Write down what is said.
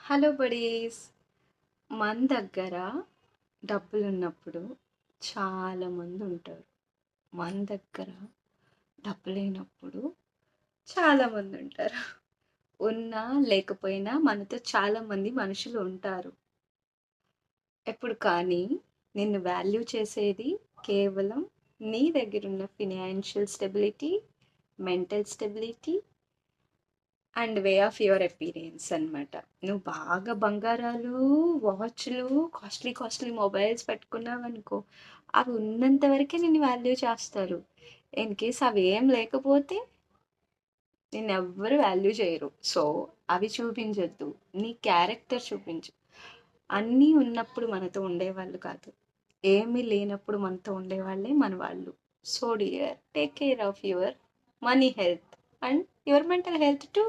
Hello buddies. మన దగ్గర డబ్బులున్నప్పుడు చాలామంది ఉంటారు. మన దగ్గర డబ్బు లేనప్పుడు చాలామంది ఉంటారు. ఉన్నా లేకపోయినా మనతో చాలామంది మనుషులు ఉంటారు. ఎప్పుడు కానీ నిన్ను వాల్యూ చేసేది కేవలం నీ దగ్గరున్న financial stability, mental stability and way of your appearance అనమాట. నువ్వు బాగా బంగారాలు, వాచ్లు, కాస్ట్లీ కాస్ట్లీ మొబైల్స్ పెట్టుకున్నావనుకో, అవి ఉన్నంత వరకే నిన్ను వాల్యూ చేస్తారు. ఇన్ కేస్ అవి ఏం లేకపోతే నిన్ను ఎవ్వరు వాల్యూ చేయరు. సో అవి చూపించొద్దు, నీ క్యారెక్టర్ చూపించు. అన్నీ ఉన్నప్పుడు మనతో ఉండేవాళ్ళు కాదు, ఏమీ లేనప్పుడు మనతో ఉండేవాళ్ళే మన వాళ్ళు. So dear, take care of your money health and your mental health two.